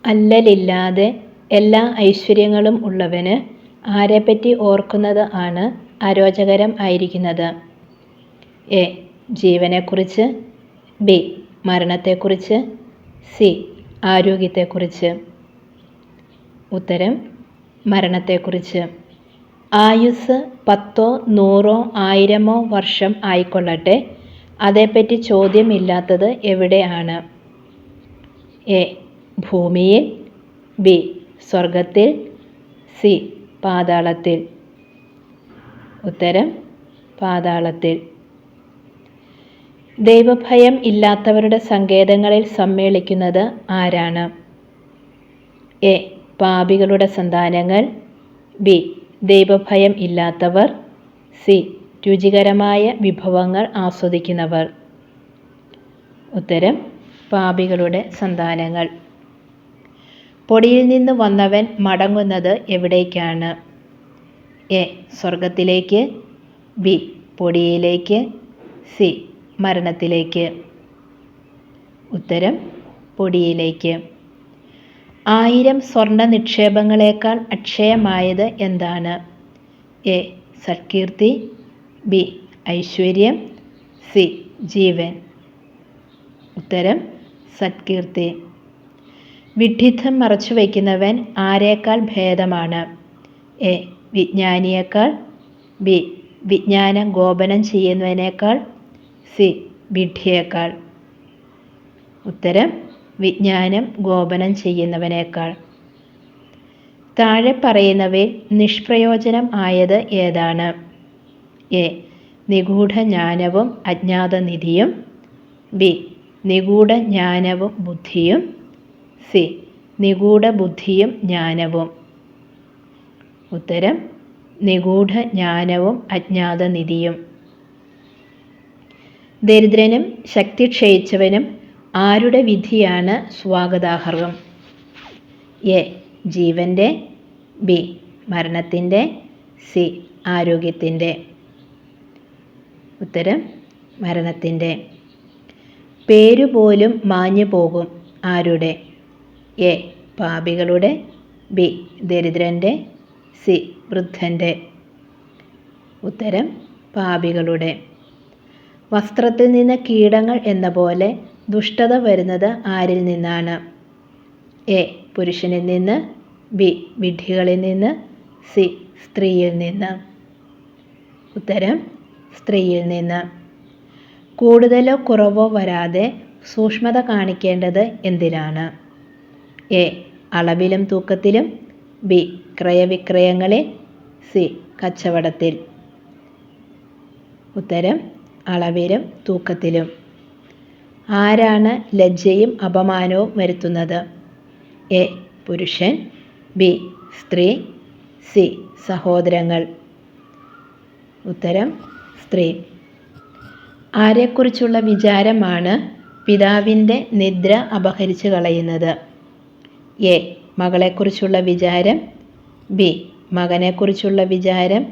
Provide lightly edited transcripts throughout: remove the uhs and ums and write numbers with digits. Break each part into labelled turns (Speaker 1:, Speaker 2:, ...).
Speaker 1: അല്ലലില്ലാതെ എല്ലാ ഐശ്വര്യങ്ങളും ഉള്ളവന് ആരെപ്പറ്റി ഓർക്കുന്നത് ആണ് അരോചകരം ആയിരിക്കുന്നത്? എ. ജീവനെക്കുറിച്ച്. ബി. മരണത്തെക്കുറിച്ച്. സി. ആരോഗ്യത്തെക്കുറിച്ച്. ഉത്തരം മരണത്തെക്കുറിച്ച്. ആയുസ്സ് 10ഓ 100ഓ 1000ഓ വർഷം ആയിക്കൊള്ളട്ടെ, അതേപ്പറ്റി ചോദ്യമില്ലാത്തത് എവിടെയാണ്? എ. ഭൂമിയിൽ. ബി. സ്വർഗത്തിൽ. സി. പാതാളത്തിൽ. ഉത്തരം പാതാളത്തിൽ. ദൈവഭയം ഇല്ലാത്തവരുടെ സങ്കേതങ്ങളിൽ സമ്മേളിക്കുന്നത് ആരാണ്? എ. പാപികളുടെ സന്താനങ്ങൾ. ബി. ദൈവഭയം ഇല്ലാത്തവർ. സി. രുചികരമായ വിഭവങ്ങൾ ആസ്വദിക്കുന്നവർ. ഉത്തരം പാപികളുടെ സന്താനങ്ങൾ. പൊടിയിൽ നിന്ന് വന്നവൻ മടങ്ങുന്നത് എവിടേക്കാണ്? എ. സ്വർഗത്തിലേക്ക്. ബി. പൊടിയിലേക്ക്. സി. മരണത്തിലേക്ക്. ഉത്തരം പൊടിയിലേക്ക്. 1000 സ്വർണ്ണ നിക്ഷേപങ്ങളേക്കാൾ അക്ഷയമായത് എന്താണ്? എ. സൽകീർത്തി. ബി. ഐശ്വര്യം. സി. ജീവൻ. ഉത്തരം സൽകീർത്തി. വിഡ്ഢിത്തം മറച്ചുവെക്കുന്നവൻ ആരേക്കാൾ ഭേദമാണ്? എ. വിജ്ഞാനിയേക്കാൾ. ബി. വിജ്ഞാനം ഗോപനം ചെയ്യുന്നവനേക്കാൾ. സി. വിഡ്ഢിയേക്കാൾ. ഉത്തരം വിജ്ഞാനം ഗോപനം ചെയ്യുന്നവനേക്കാൾ. താഴെ പറയുന്നവയിൽ നിഷ്പ്രയോജനം ആയത് ഏതാണ്? എ. നിഗൂഢ ജ്ഞാനവും അജ്ഞാതനിധിയും. ബി. നിഗൂഢ ജ്ഞാനവും ബുദ്ധിയും. സി. നിഗൂഢ ബുദ്ധിയും ജ്ഞാനവും. ഉത്തരം നിഗൂഢ ജ്ഞാനവും അജ്ഞാതനിധിയും. ദരിദ്രനും ശക്തി ക്ഷയിച്ചവനും ആരുടെ വിധിയാണ് സ്വാഗതാർഹം? എ. ജീവൻ്റെ. ബി. മരണത്തിൻ്റെ. സി. ആരോഗ്യത്തിൻ്റെ. ഉത്തരം മരണത്തിൻ്റെ. പേരുപോലും മാഞ്ഞു പോകും ആരുടെ? എ. പാപികളുടെ. ബി. ദരിദ്രൻ്റെ. സി. വൃദ്ധൻ്റെ. ഉത്തരം പാപികളുടെ. വസ്ത്രത്തിൽ നിന്ന് കീടങ്ങൾ എന്ന പോലെ ദുഷ്ടത വരുന്നത് ആരിൽ നിന്നാണ്? എ. പുരുഷനിൽ നിന്ന്. ബി. വിഡ്ഢികളിൽ നിന്ന്. സി. സ്ത്രീയിൽ നിന്ന്. ഉത്തരം സ്ത്രീയിൽ നിന്ന്. കൂടുതലോ കുറവോ വരാതെ സൂക്ഷ്മത കാണിക്കേണ്ടത് എന്തിനാണ്? എ. അളവിലും തൂക്കത്തിലും. ബി. ക്രയവിക്രയങ്ങളിൽ. സി. കച്ചവടത്തിൽ. ഉത്തരം അളവിലും തൂക്കത്തിലും. ആരാണ് ലജ്ജയും അപമാനവും വരുത്തുന്നത്? എ. പുരുഷൻ. ബി. സ്ത്രീ. സി. സഹോദരങ്ങൾ. ഉത്തരം സ്ത്രീ. ആരെക്കുറിച്ചുള്ള വിചാരമാണ് പിതാവിൻ്റെ നിദ്ര അപഹരിച്ചു കളയുന്നത്? എ. മകളെക്കുറിച്ചുള്ള വിചാരം. ബി. മകനെക്കുറിച്ചുള്ള വിചാരം.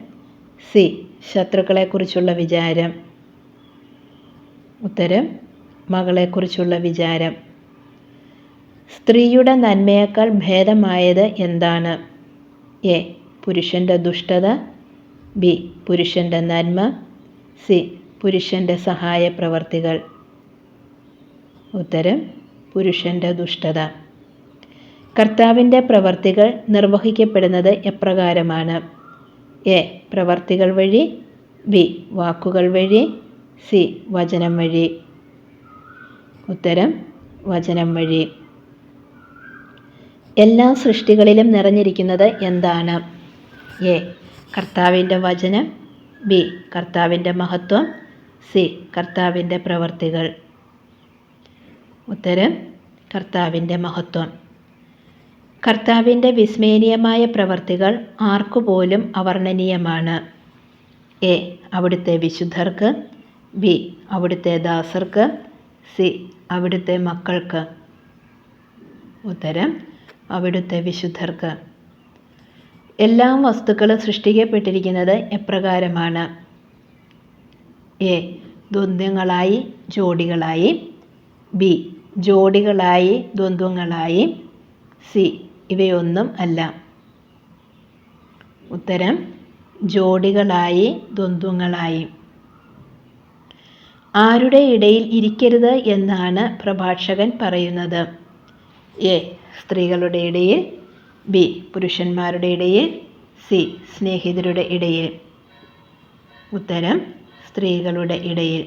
Speaker 1: സി. ശത്രുക്കളെക്കുറിച്ചുള്ള വിചാരം. ഉത്തരം മകളെക്കുറിച്ചുള്ള വിചാരം. സ്ത്രീയുടെ നന്മയേക്കാൾ ഭേദമായത് എന്താണ്? എ. പുരുഷൻ്റെ ദുഷ്ടത. ബി. പുരുഷൻ്റെ നന്മ. സി. പുരുഷൻ്റെ സഹായ പ്രവർത്തികൾ. ഉത്തരം പുരുഷൻ്റെ ദുഷ്ടത. കർത്താവിൻ്റെ പ്രവർത്തികൾ നിർവഹിക്കപ്പെടുന്നത് എപ്രകാരമാണ്? എ. പ്രവർത്തികൾ വഴി. ബി. വാക്കുകൾ വഴി. സി. വചനം വഴി. ഉത്തരം വചനം വഴി. എല്ലാ സൃഷ്ടികളിലും നിറഞ്ഞിരിക്കുന്നത് എന്താണ്? എ. കർത്താവിൻ്റെ വചനം. ബി. കർത്താവിൻ്റെ മഹത്വം. സി. കർത്താവിൻ്റെ പ്രവർത്തികൾ. ഉത്തരം കർത്താവിൻ്റെ മഹത്വം. കർത്താവിൻ്റെ വിസ്മയനീയമായ പ്രവർത്തികൾ ആർക്കുപോലും അവർണ്ണനീയമാണ്. എ അവിടുത്തെ വിശുദ്ധർക്ക്, ബി അവിടുത്തെ ദാസർക്ക്, സി അവിടുത്തെ മക്കൾക്ക്. ഉത്തരം അവിടുത്തെ വിശുദ്ധർക്ക്. എല്ലാ വസ്തുക്കളും സൃഷ്ടിക്കപ്പെട്ടിരിക്കുന്നത് എപ്രകാരമാണ്? എ ദ്വന്ദ്വങ്ങളായി, ജോഡികളായി, ബി ജോഡികളായി, ദ്വന്ദ്വങ്ങളായി, സി ഇവയൊന്നും അല്ല. ഉത്തരം ജോഡികളായി, ദ്വന്ദ്വങ്ങളായി. ആരുടെ ഇടയിൽ ഇരിക്കരുത് എന്നാണ് പ്രഭാഷകൻ പറയുന്നത്? എ സ്ത്രീകളുടെ ഇടയിൽ, ബി പുരുഷന്മാരുടെ ഇടയിൽ, സി സ്നേഹിതരുടെ ഇടയിൽ. ഉത്തരം സ്ത്രീകളുടെ ഇടയിൽ.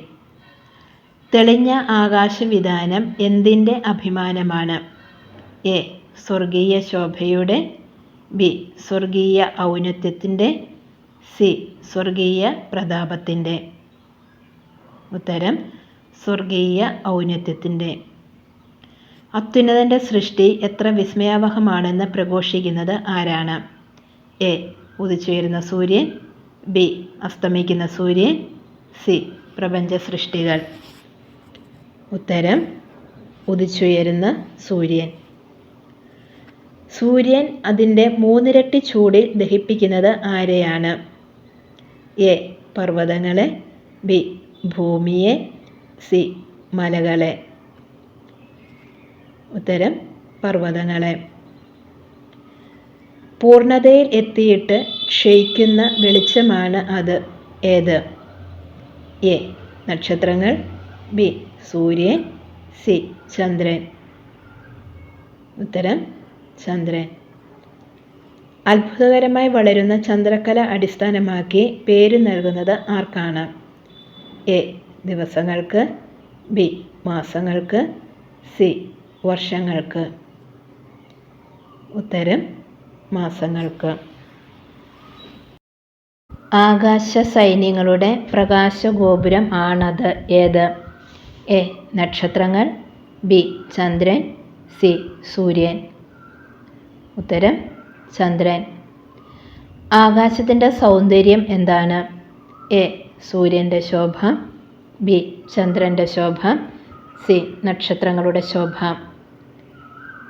Speaker 1: തെളിഞ്ഞ ആകാശവിതാനം എന്തിൻ്റെ അഭിമാനമാണ്? എ സ്വർഗീയ ശോഭയുടെ, ബി സ്വർഗീയ ഔന്നത്യത്തിൻ്റെ, സി സ്വർഗീയ പ്രതാപത്തിൻ്റെ. ഉത്തരം സ്വർഗീയ ഔന്നത്യത്തിൻ്റെ. അത്യുന്നതൻ്റെ സൃഷ്ടി എത്ര വിസ്മയാവഹമാണെന്ന് പ്രഘോഷിക്കുന്നത് ആരാണ്? എ ഉദിച്ചുയരുന്ന സൂര്യൻ, ബി അസ്തമിക്കുന്ന സൂര്യൻ, സി പ്രപഞ്ച സൃഷ്ടികൾ. ഉത്തരം ഉദിച്ചുയരുന്ന സൂര്യൻ. സൂര്യൻ അതിൻ്റെ 3 ഇരട്ടി ചൂടിൽ ദഹിപ്പിക്കുന്നത് ആരെയാണ്? എ പർവ്വതങ്ങളെ, ബി ഭൂമിയെ, സി മലകളെ. ഉത്തരം പർവ്വതങ്ങളെ. പൂർണ്ണതയിൽ എത്തിയിട്ട് ക്ഷയിക്കുന്ന വെളിച്ചമാണ് അത്. ഏത്? എ നക്ഷത്രങ്ങൾ, ബി സൂര്യൻ, സി ചന്ദ്രൻ. ഉത്തരം ചന്ദ്രൻ. അത്ഭുതകരമായി വളരുന്ന ചന്ദ്രക്കല അടിസ്ഥാനമാക്കി പേര് നൽകുന്നത് ആർക്കാണ്? എ ദിവസങ്ങൾക്ക്, ബി മാസങ്ങൾക്ക്, സി വർഷങ്ങൾക്ക്. ഉത്തരം മാസങ്ങൾക്ക്. ആകാശ സൈന്യങ്ങളുടെ പ്രകാശഗോപുരം ആണത്. ഏത്? എ നക്ഷത്രങ്ങൾ, ബി ചന്ദ്രൻ, സി സൂര്യൻ. ഉത്തരം ചന്ദ്രൻ. ആകാശത്തിൻ്റെ സൗന്ദര്യം എന്താണ്? എ സൂര്യൻ്റെ ശോഭ, ബി ചന്ദ്രൻ്റെ ശോഭ, സി നക്ഷത്രങ്ങളുടെ ശോഭ.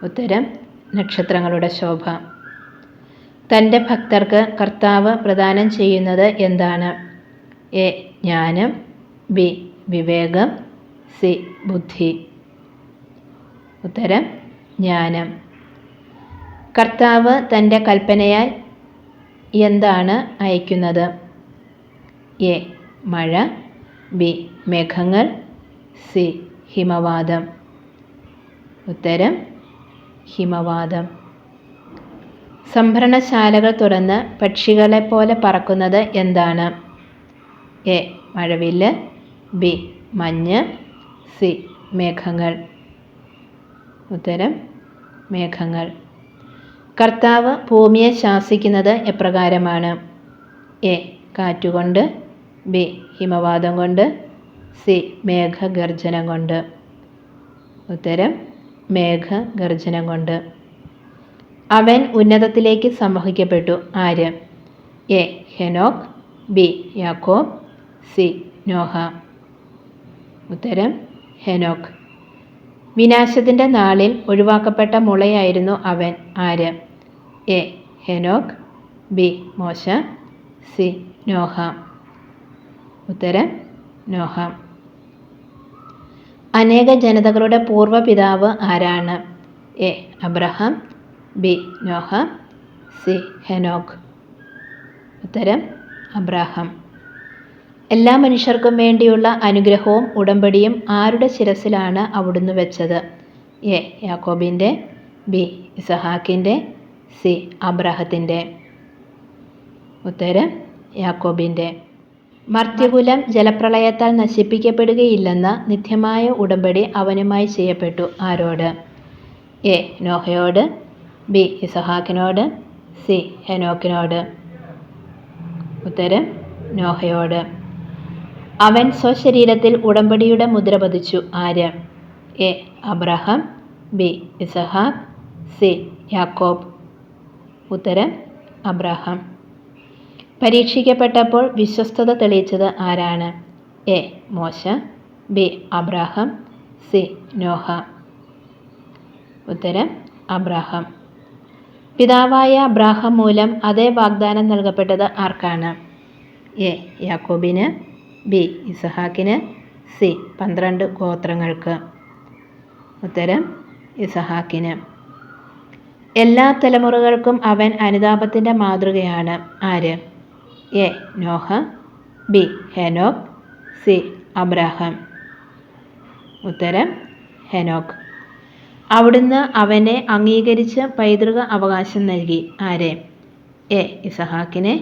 Speaker 1: ഉത്തരം നക്ഷത്രങ്ങളുടെ ശോഭ. തൻ്റെ ഭക്തർക്ക് കർത്താവ് പ്രദാനം ചെയ്യുന്നത് എന്താണ്? എ ജ്ഞാനം, ബി വിവേകം, സി ബുദ്ധി. ഉത്തരം ജ്ഞാനം. കർത്താവ് തൻ്റെ കൽപ്പനയാൽ എന്താണ് അയക്കുന്നത്? എ മഴ, ബി മേഘങ്ങൾ, സി ഹിമവാതം. ഉത്തരം ഹിമവാതം. സംഭരണശാലകൾ തുറന്ന് പക്ഷികളെപ്പോലെ പറക്കുന്നത് എന്താണ്? എ മഴവില്ല്, ബി മഞ്ഞ്, സി മേഘങ്ങൾ. ഉത്തരം മേഘങ്ങൾ. കർത്താവ് ഭൂമിയെ ശാസിക്കുന്നത് എപ്രകാരമാണ്? എ കാറ്റുകൊണ്ട്, ബി ഹിമവാതം കൊണ്ട്, സി മേഘഗർജനം കൊണ്ട്. ഉത്തരം മേഘഗർജനം കൊണ്ട്. അവൻ ഉന്നതത്തിലേക്ക് സംവഹിക്കപ്പെട്ടു. ആര്? എ ഹെനോക്ക്, ബി യാക്കോബ്, സി നോഹ. ഉത്തരം ഹെനോക്ക്. വിനാശത്തിൻ്റെ നാളിൽ ഒഴിവാക്കപ്പെട്ട മുളയായിരുന്നു അവൻ. ആര്? എ ഹെനോക്ക്, ബി മോശ, സി നോഹ. ഉത്തരം നോഹ. അനേക ജനതകളുടെ പൂർവ്വപിതാവ് ആരാണ്? എ അബ്രഹാം, ബി നോഹ, സി ഹെനോക്ക്. ഉത്തരം അബ്രഹാം. എല്ലാ മനുഷ്യർക്കും വേണ്ടിയുള്ള അനുഗ്രഹവും ഉടമ്പടിയും ആരുടെ ശിരസിലാണ് അവിടുന്ന് വെച്ചത്? എ യാക്കോബിൻ്റെ, ബി ഇസഹാക്കിൻ്റെ, സി അബ്രഹത്തിൻ്റെ. ഉത്തരം യാക്കോബിൻ്റെ. മർത്യകുലം ജലപ്രളയത്താൽ നശിപ്പിക്കപ്പെടുകയില്ലെന്ന നിത്യമായ ഉടമ്പടി അവനുമായി ചെയ്യപ്പെട്ടു. ആരോട്? എ നോഹയോട്, ബി ഇസഹാക്കിനോട്, സി ഹെനോക്കിനോട്. ഉത്തരം നോഹയോട്. അവൻ സ്വശരീരത്തിൽ ഉടമ്പടിയുടെ മുദ്ര പതിച്ചു. ആര്? എ അബ്രഹാം, ബി ഇസഹാക്ക്, സി യാക്കോബ്. ഉത്തരം അബ്രഹാം. പരീക്ഷിക്കപ്പെട്ടപ്പോൾ വിശ്വസ്തത തെളിയിച്ചത് ആരാണ്? എ. മോശ, ബി. Abraham, C. നോഹ. ഉത്തരം അബ്രാഹാം. പിതാവായ അബ്രാഹാം മൂലം അതേ വാഗ്ദാനം നൽകപ്പെട്ടത് ആർക്കാണ്? എ. യാക്കോബിന്, ബി. ഇസഹാക്കിന്, സി. 12 ഗോത്രങ്ങൾക്ക്. ഉത്തരം ഇസഹാക്കിന്. എല്ലാ തലമുറകൾക്കും അവൻ അനുതാപത്തിൻ്റെ മാതൃകയാണ്. ആര്? എ. നോഹ, ബി. ഹെനോക്ക്, സി. അബ്രാഹാം. ഉത്തരം ഹെനോക്ക്. അവിടുന്ന് അവനെ അംഗീകരിച്ച് പൈതൃക അവകാശം നൽകി. ആരെ? എ. ഇസഹാക്കിനെ,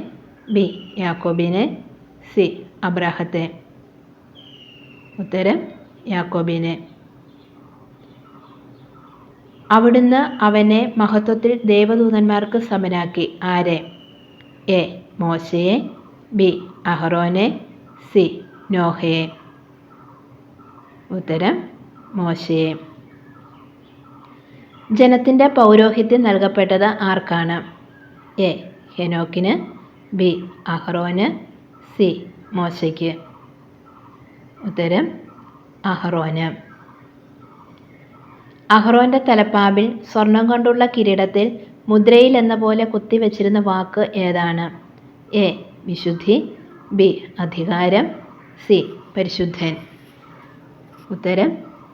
Speaker 1: ബി. യാക്കോബിനെ, സി. അബ്രാഹത്തെ. ഉത്തരം യാക്കോബിനെ. അവിടുന്ന് അവനെ മഹത്വത്തിൽ ദേവദൂതന്മാർക്ക് സമനാക്കി. ആരെ? എ. മോശയെ, ബി. അഹറോനെ, സി. നോഹയെ. ഉത്തരം മോശയെ. ജനത്തിൻ്റെ പൗരോഹിത്യം നൽകപ്പെട്ടത് ആർക്കാണ്? എ. ഹെനോക്കിന്, ബി. അഹറോന്, സി. മോശയ്ക്ക്. ഉത്തരം അഹറോന്. അഹറോൻ്റെ തലപ്പാവിൽ സ്വർണം കൊണ്ടുള്ള കിരീടത്തിൽ മുദ്രയിൽ എന്ന പോലെ കുത്തിവെച്ചിരുന്ന വാക്ക് ഏതാണ്? എ. വിശുദ്ധി, ബി. അധികാരം, സി. പരിശുദ്ധൻ. ഉത്തരം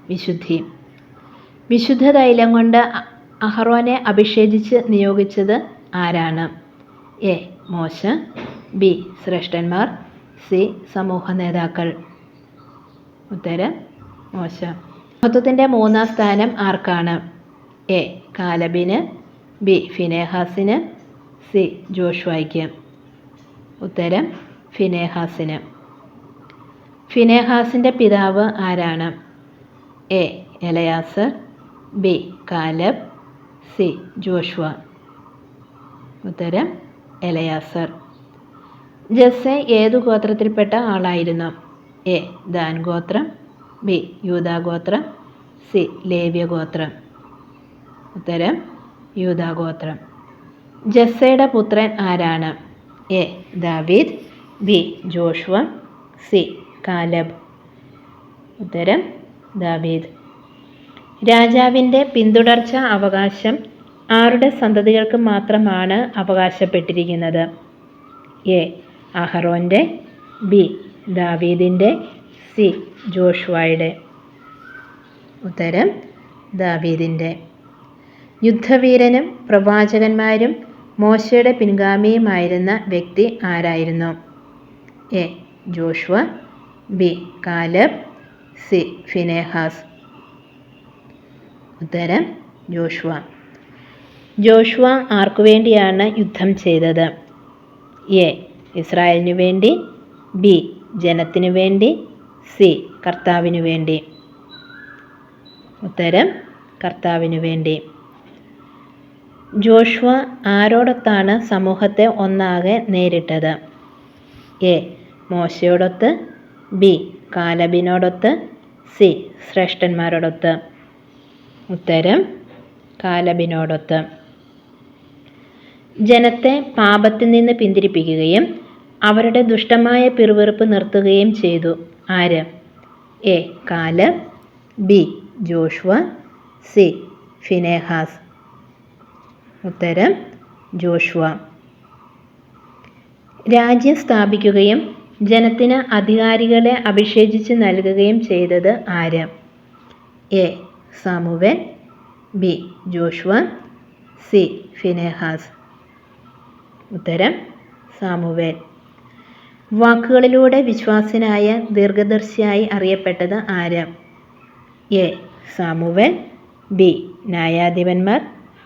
Speaker 1: വിശുദ്ധി. വിശുദ്ധ തൈലം കൊണ്ട് അഹറോനെ അഭിഷേചിച്ച് നിയോഗിച്ചത് ആരാണ്? എ. മോശ, ബി. ശ്രേഷ്ഠന്മാർ, സി. സമൂഹ നേതാക്കൾ. ഉത്തരം മോശ. മഹത്വത്തിൻ്റെ 3-ാം സ്ഥാനം ആർക്കാണ്? എ. കാലബിന്, ബി. ഫിനെഹാസിന്, സി. ജോഷുവയ്ക്ക്. ഉത്തരം ഫിനെഹാസിന്. ഫിനെഹാസിൻ്റെ പിതാവ് ആരാണ്? A. Eleazar, B. Caleb, C. Joshua. ഉത്തരം എലയാസർ. ജസ്സെ ഏതു ഗോത്രത്തിൽപ്പെട്ട ആളായിരുന്നു? എ. ദാൻ ഗോത്രം, ബി. യൂദാ ഗോത്രം, സി. ലേവ്യ ഗോത്രം. ഉത്തരം യൂദാ ഗോത്രം. ജസ്സയുടെ പുത്രൻ ആരാണ്? എ. ദാവീദ്, ബി. Joshua, C. കാലബ്. ഉത്തരം ദാവീദ്. രാജാവിൻ്റെ പിന്തുടർച്ച അവകാശം ആരുടെ സന്തതികൾക്ക് മാത്രമാണ് അവകാശപ്പെട്ടിരിക്കുന്നത്? എ. അഹറോൻ്റെ, ബി. ദാവീദിൻ്റെ, സി. ജോഷുവയുടെ. ഉത്തരം ദാവീദിൻ്റെ. യുദ്ധവീരനും പ്രവാചകന്മാരും മോശയുടെ പിൻഗാമിയുമായിരുന്ന വ്യക്തി ആരായിരുന്നു? A. Joshua, B. Caleb, C. Phinehas. ഉത്തരം ജോഷുവ. ജോഷുവ ആർക്കുവേണ്ടിയാണ് യുദ്ധം ചെയ്തത്? എ. ഇസ്രായേലിനു വേണ്ടി, ബി. ജനത്തിനു വേണ്ടി, സി. കർത്താവിനു വേണ്ടി. ഉത്തരം കർത്താവിനു വേണ്ടി. ജോഷുവ ആരോടൊത്താണ് സമൂഹത്തെ ഒന്നാകെ നേരിട്ടത്? എ. മോശയോടൊത്ത്, ബി. കാലബിനോടൊത്ത്, സി. ശ്രേഷ്ഠന്മാരോടൊത്ത്. ഉത്തരം കാലബിനോടൊത്ത്. ജനത്തെ പാപത്തിൽ നിന്ന് പിന്തിരിപ്പിക്കുകയും അവരുടെ ദുഷ്ടമായ പിറുവിറുപ്പ് നിർത്തുകയും ചെയ്തു. ആര്? A. Caleb, B. Joshua, C. Phinehas. ഉത്തരം ജോഷുവ. രാജ്യം സ്ഥാപിക്കുകയും ജനത്തിന് അധികാരികളെ അഭിഷേചിച്ച് നൽകുകയും ചെയ്തത് ആര്? A. Samuel, B. Joshua, C. Phinehas. ഉത്തരം സാമുവേൽ. വാക്കുകളിലൂടെ വിശ്വാസനായ ദീർഘദർശിയായി അറിയപ്പെട്ടത് ആര്? എ. Samuel, B. ന്യായാധിപന്മാർ,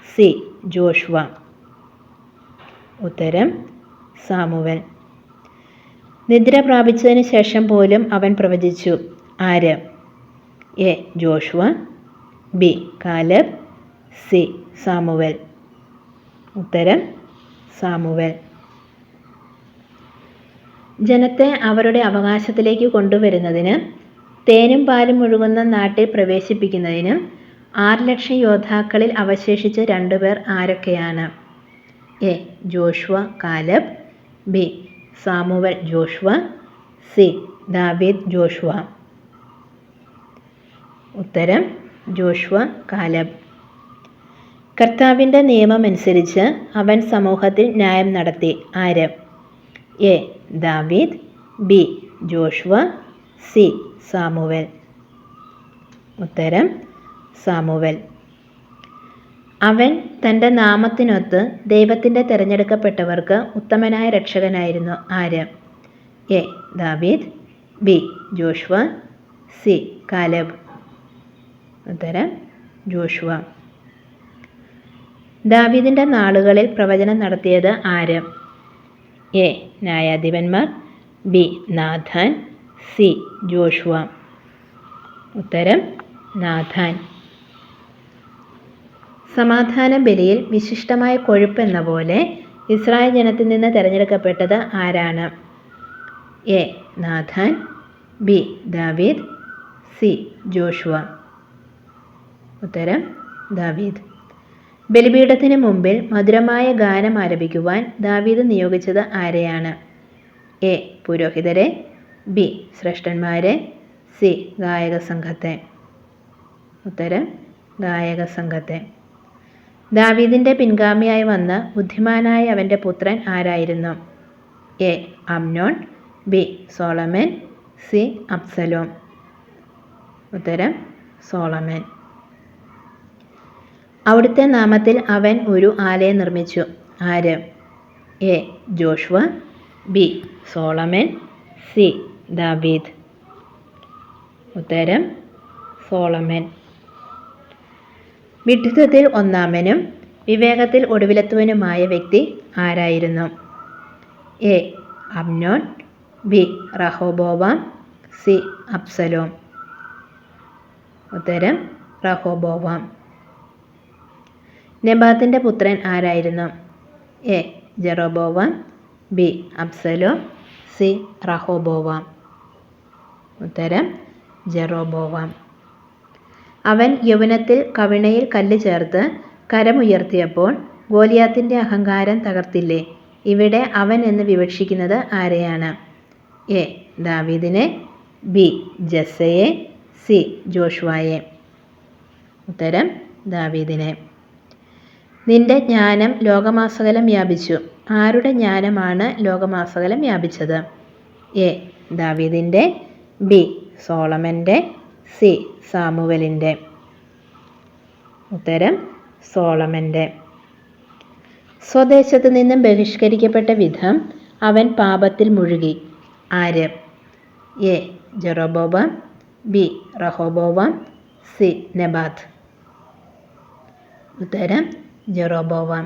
Speaker 1: സി. ജോഷുവ. ഉത്തരം സാമുവേൽ. നിദ്ര പ്രാപിച്ചതിന് ശേഷം പോലും അവൻ പ്രവചിച്ചു. ആര്? A. Joshua, B. Caleb, C. Samuel. ഉത്തരം സാമുവേൽ. ജനത്തെ അവരുടെ അവകാശത്തിലേക്ക് കൊണ്ടുവരുന്നതിന് തേനും പാലും ഒഴുകുന്ന നാട്ടിൽ പ്രവേശിപ്പിക്കുന്നതിന് 6 ലക്ഷം യോദ്ധാക്കളിൽ അവശേഷിച്ച 2 പേർ ആരൊക്കെയാണ്? A. Joshua, Caleb, B Samuel Joshua, C ദാവീദ് ജോഷുവ. ഉത്തരം ജോഷുവ കാലബ്. കർത്താവിൻ്റെ നിയമമനുസരിച്ച് അവൻ സമൂഹത്തിൽ ന്യായം നടത്തി. ആര്? എ ദാവീദ്, ബി ജോഷുവ, സി സാമുവൽ. ഉത്തരം സാമുവൽ. അവൻ തൻ്റെ നാമത്തിനൊത്ത് ദൈവത്തിൻ്റെ തിരഞ്ഞെടുക്കപ്പെട്ടവർക്ക് ഉത്തമനായ രക്ഷകനായിരുന്നു. ആര്? എ ദാവീദ്, ബി ജോഷുവ, സി കാലബ്. ഉത്തരം ജോഷുവ. ദാവീദിൻ്റെ നാളുകളിൽ പ്രവചനം നടത്തിയത് ആര്? എ ന്യായാധിപന്മാർ, ബി നാഥാൻ, സി ജോഷുവ. ഉത്തരം നാഥാൻ. സമാധാന ബലിയിൽ വിശിഷ്ടമായ കൊഴുപ്പ് എന്ന പോലെ ഇസ്രായേൽ ജനത്തിൽ നിന്ന് തിരഞ്ഞെടുക്കപ്പെട്ടത് ആരാണ്? എ നാഥാൻ, ബി ദാവീദ്, സി ജോഷുവ. ഉത്തരം ദാവീദ്. ബലിപീഠത്തിന് മുമ്പിൽ മധുരമായ ഗാനം ആലപിക്കുവാൻ ദാവീദ് നിയോഗിച്ചത് ആരെയാണ്? എ പുരോഹിതരെ, ബി ശ്രേഷ്ഠന്മാരെ, സി ഗായക സംഘത്തെ. ഉത്തരം ഗായക സംഘത്തെ. ദാവീദിൻ്റെ പിൻഗാമിയായി വന്ന ബുദ്ധിമാനായ അവൻ്റെ പുത്രൻ ആരായിരുന്നു? A Amnon, B Solomon, C Absalom. ഉത്തരം സോളമൻ. അവിടുത്തെ നാമത്തിൽ അവൻ ഒരു ആലയം നിർമ്മിച്ചു. ആര്? A Joshua, B Solomon, C ദാവീദ്. ഉത്തരം സോളമൻ. വിഡ്ഢിത്തത്തിൽ ഒന്നാമനും വിവേകത്തിൽ ഒടുവിലത്തുവനുമായ വ്യക്തി ആരായിരുന്നു? A Amnon, B Rehoboam, C Absalom. ഉത്തരം റഹോബോവാം. നെബാത്തിൻ്റെ പുത്രൻ ആരായിരുന്നു? A Jeroboam, B Absalom, C Rehoboam. ഉത്തരം ജെറോബോവാം. അവൻ യൗവനത്തിൽ കവിണയിൽ കല്ല് ചേർത്ത് കരമുയർത്തിയപ്പോൾ ഗോലിയാത്തിൻ്റെ അഹങ്കാരം തകർത്തില്ലേ? ഇവിടെ അവൻ എന്ന് വിവക്ഷിക്കുന്നത് ആരെയാണ്? എ ദാവീദിനെ, ബി ജസ്സയെ, സി ജോഷുവയെ. ഉത്തരം ദാവീദിനെ. നിന്റെ ജ്ഞാനം ലോകമാസകലം വ്യാപിച്ചു. ആരുടെ ജ്ഞാനമാണ് ലോകമാസകലം വ്യാപിച്ചത്? എ ദാവീദിൻ്റെ, ബി സോളമൻ്റെ, സി സാമുവലിൻ്റെ. ഉത്തരം സോളമൻ്റെ. സ്വദേശത്ത് നിന്നും ബഹിഷ്കരിക്കപ്പെട്ട വിധം അവൻ പാപത്തിൽ മുഴുകി. ആര്? A Jeroboam, B Rehoboam, C നെബാത്ത്. ഉത്തരം ജെറോബോവാം.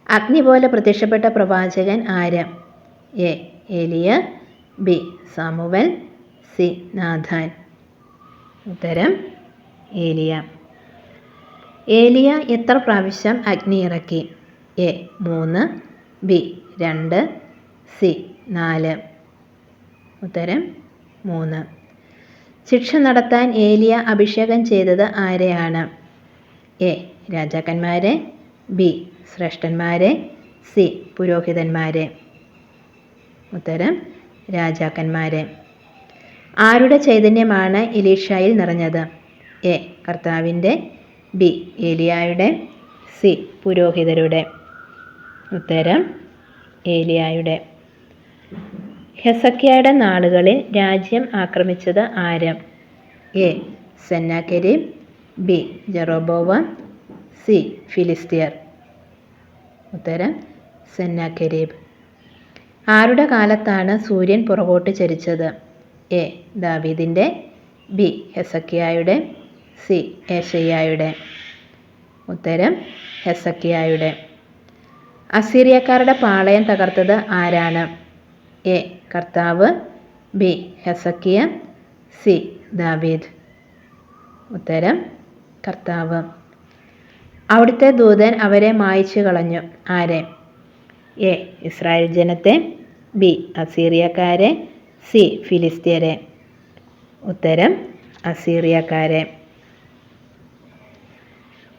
Speaker 1: അഗ്നി പോലെ പ്രത്യക്ഷപ്പെട്ട പ്രവാചകൻ ആര്? A Eliya, B Samuel, C Nathan. ഉത്തരം ഏലിയ. ഏലിയ എത്ര പ്രാവശ്യം അഗ്നി ഇറക്കി? A 3, B 2, C 4. ഉത്തരം 3. ശിക്ഷ നടത്താൻ ഏലിയ അഭിഷേകം ചെയ്തത് ആരെയാണ്? എ രാജാക്കന്മാരെ, ബി ശ്രേഷ്ഠന്മാരെ, സി പുരോഹിതന്മാരെ. ഉത്തരം രാജാക്കന്മാരെ. ആരുടെ ചൈതന്യമാണ് എലീഷായിൽ നിറഞ്ഞത്? എ കർത്താവിൻ്റെ, ബി ഏലിയായുടെ, സി പുരോഹിതരുടെ. ഉത്തരം ഏലിയായുടെ. ഹെസക്കിയായുടെ നാളുകളിൽ രാജ്യം ആക്രമിച്ചത് ആര്? A Sennacherib, B Jeroboam, C ഫിലിസ്തീയർ. ഉത്തരം സെന്നാകെരീബ്. ആരുടെ കാലത്താണ് സൂര്യൻ പുറകോട്ട് ചരിച്ചത്? എ ദാവീദിൻ്റെ, ബി ഹെസക്കിയായുടെ, സി ഏശയ്യായുടെ. ഉത്തരം ഹെസക്കിയായുടെ. അസീറിയക്കാരുടെ പാളയം തകർത്തത് ആരാണ്? എ കർത്താവ്, ബി ഹെസക്കിയ, സി ദാവീദ്. ഉത്തരം കർത്താവ്. അവിടുത്തെ ദൂതൻ അവരെ മായ്ച്ചു കളഞ്ഞു. ആരെ? എ ഇസ്രായേൽ ജനത്തെ, ബി അസീറിയക്കാരെ, സി ഫിലിസ്തീയരെ. ഉത്തരം അസീറിയക്കാരെ.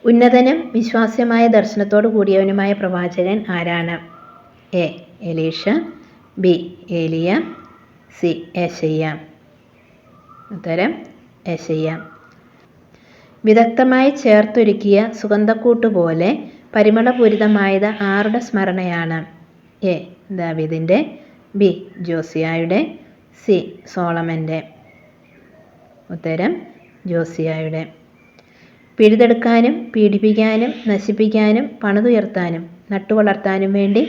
Speaker 1: ഉന്നതനും വിശ്വാസ്യമായ ദർശനത്തോടു കൂടിയവനുമായ പ്രവാചകൻ ആരാണ്? A Elisha, B Elijah, C Isaiah. ഉത്തരം ഏശയ്യ. വിദഗ്ധമായി ചേർത്തൊരുക്കിയ സുഗന്ധക്കൂട്ട് പോലെ പരിമളപൂരിതമായത് ആരുടെ സ്മരണയാണ്? എ ദാവീദിൻ്റെ, ബി ജോസിയായുടെ, സി സോളമൻ്റെ. ഉത്തരം ജോസിയായുടെ. പിഴുതെടുക്കാനും പീഡിപ്പിക്കാനും നശിപ്പിക്കാനും പണിതുയർത്താനും നട്ടുവളർത്താനും വേണ്ടി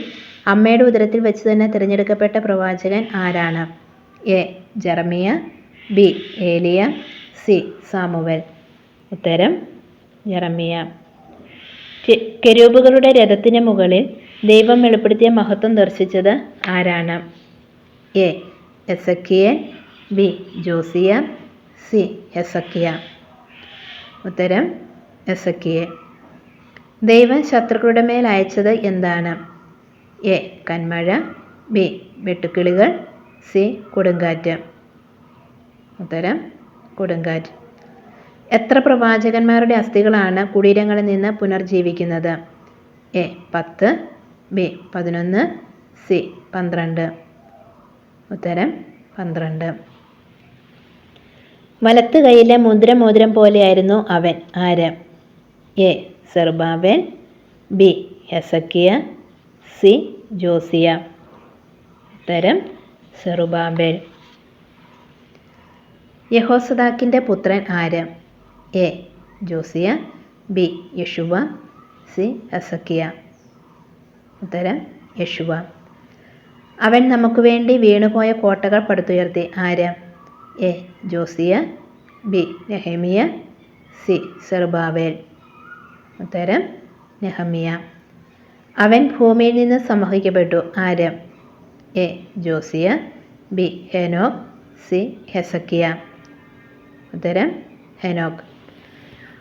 Speaker 1: അമ്മയുടെ ഉദരത്തിൽ വെച്ച് തന്നെ തിരഞ്ഞെടുക്കപ്പെട്ട പ്രവാചകൻ ആരാണ്? A Jeremiah, B Elijah, C Samuel. ഉത്തരം ജെറമിയ. കെരൂബുകളുടെ രഥത്തിന് മുകളിൽ ദൈവം വെളിപ്പെടുത്തിയ മഹത്വം ദർശിച്ചത് ആരാണ്? A Ezekiel, B Josiah, C Hezekiah. ഉത്തരം എസക്കിയേൽ. ദൈവം ശത്രുക്കളുടെ മേൽ അയച്ചത് എന്താണ്? എ കന്മഴ, ബി വെട്ടുക്കിളികൾ, സി കൊടുങ്കാറ്റ്. ഉത്തരം കൊടുങ്കാറ്റ്. എത്ര പ്രവാചകന്മാരുടെ അസ്ഥികളാണ് കുടീരങ്ങളിൽ നിന്ന് പുനർജീവിക്കുന്നത്? A 10, B 11, C 12. ഉത്തരം 12. വലത്ത് കൈയിലെ മുദ്രമോതിരം പോലെയായിരുന്നു അവൻ. ആര്? A Zerubbabel, B Hezekiah, C Josiah. ഉത്തരം സെറുബാബേൽ. യഹോസദാക്കിൻ്റെ പുത്രൻ ആര്? A Josiah, B Jeshua, C Hezekiah. ഉത്തരം യെശുവ. അവൻ നമുക്ക് വേണ്ടി വീണുപോയ കോട്ടകൾ പടുത്തുയർത്തി. ആര്? A Josiah, B Nehemiah, C Zerubbabel. ഉത്തരം നെഹമിയ. അവൻ ഭൂമിയിൽ നിന്ന് സംവഹിക്കപ്പെട്ടു. ആര്? A Josiah, B ഹെനോക്ക്, C Hezekiah. ഉത്തരം ഹെനോക്ക്.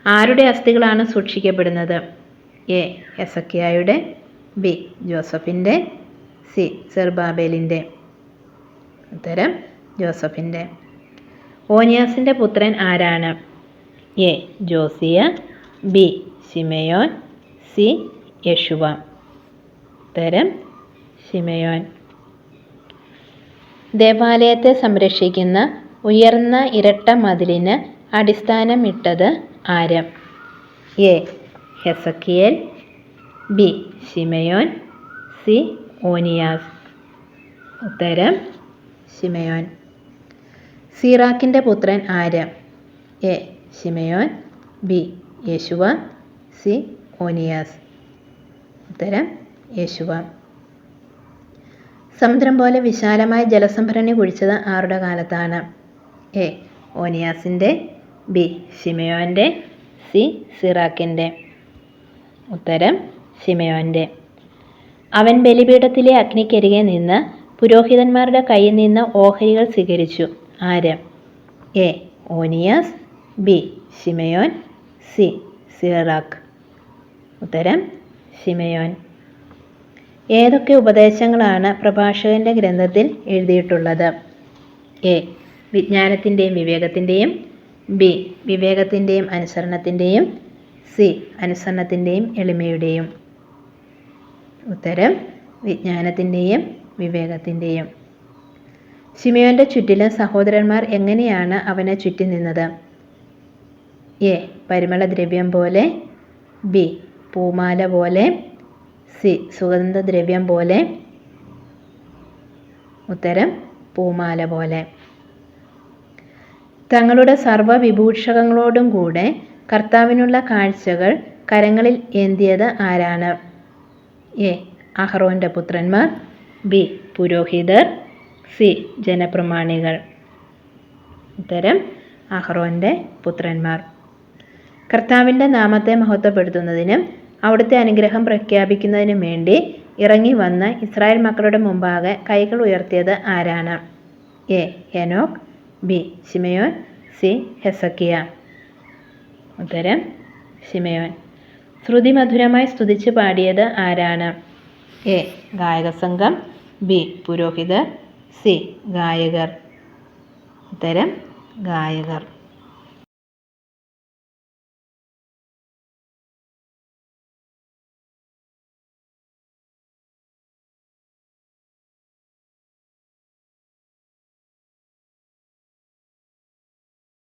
Speaker 1: ആരുടെ അസ്ഥികളാണ് സൂക്ഷിക്കപ്പെടുന്നത്? എ ഹെസക്കിയായുടെ, ബി ജോസഫിൻ്റെ, സി സെറുബാബേലിൻ്റെ. ഉത്തരം ജോസഫിൻ്റെ. ഓനിയാസിൻ്റെ പുത്രൻ ആരാണ്? A Josiah, B Simeon, C യെശുവ. ഉത്തരം ശിമെയോൻ. ദേവാലയത്തെ സംരക്ഷിക്കുന്ന ഉയർന്ന ഇരട്ട മതിലിന് അടിസ്ഥാനമിട്ടത് ആര്? A Ezekiel, B Simeon, C Onias. ഉത്തരം ശിമെയോൻ. സീറാക്കിൻ്റെ പുത്രൻ ആര്? A Simeon, B Jeshua, C Onias. ഉത്തരം യേശുവ. സമുദ്രം പോലെ വിശാലമായ ജലസംഭരണി കുഴിച്ചത് ആരുടെ കാലത്താണ്? എ ഓനിയാസിൻ്റെ, ബി ശിമെയോൻ്റെ, സി സീറാക്കിൻ്റെ. ഉത്തരം ശിമെയോൻ്റെ. അവൻ ബലിപീഠത്തിലെ അഗ്നിക്കരികെ നിന്ന് പുരോഹിതന്മാരുടെ കയ്യിൽ നിന്ന് ഓഹരികൾ സ്വീകരിച്ചു. ആര്? A Onias, B Simeon, C Sirach. ഉത്തരം ശിമെയോൻ. ഏതൊക്കെ ഉപദേശങ്ങളാണ് പ്രഭാഷകന്റെ ഗ്രന്ഥത്തിൽ എഴുതിയിട്ടുള്ളത്? എ വിജ്ഞാനത്തിൻ്റെയും വിവേകത്തിൻ്റെയും, ബി വിവേകത്തിൻ്റെയും അനുസരണത്തിൻ്റെയും, സി അനുസരണത്തിൻ്റെയും എളിമയുടെയും. ഉത്തരം വിജ്ഞാനത്തിൻ്റെയും വിവേകത്തിൻ്റെയും. ശിമെയോൻ്റെ ചുറ്റിലും സഹോദരന്മാർ എങ്ങനെയാണ് അവനെ ചുറ്റി നിന്നത്? എ പരിമളദ്രവ്യം പോലെ, ബി പൂമാല പോലെ, സി സുഗന്ധദ്രവ്യം പോലെ. ഉത്തരം പൂമാല പോലെ. തങ്ങളുടെ സർവ്വവിഭൂഷകങ്ങളോടും കൂടെ കർത്താവിനുള്ള കാഴ്ചകൾ കരങ്ങളിൽ ഏന്തിയത് ആരാണ്? എ അഹറോൻ്റെ പുത്രന്മാർ, ബി പുരോഹിതർ, സി ജനപ്രമാണികൾ. ഉത്തരം അഹറോൻ്റെ പുത്രന്മാർ. കർത്താവിൻ്റെ നാമത്തെ മഹത്വപ്പെടുത്തുന്നതിനും അവിടുത്തെ അനുഗ്രഹം പ്രഖ്യാപിക്കുന്നതിനും വേണ്ടി ഇറങ്ങി വന്ന് ഇസ്രായേൽ മക്കളുടെ മുമ്പാകെ കൈകൾ ഉയർത്തിയത് ആരാണ്? A ഹെനോക്ക്, B Simeon, C Hezekiah. ഉത്തരം ശിമെയോൻ. ശ്രുതിമധുരമായി സ്തുതിച്ച് പാടിയത് ആരാണ്? എ ഗായകസംഘം, ബി പുരോഹിതർ, സി ഗായകർ. ഉത്തരം ഗായകർ.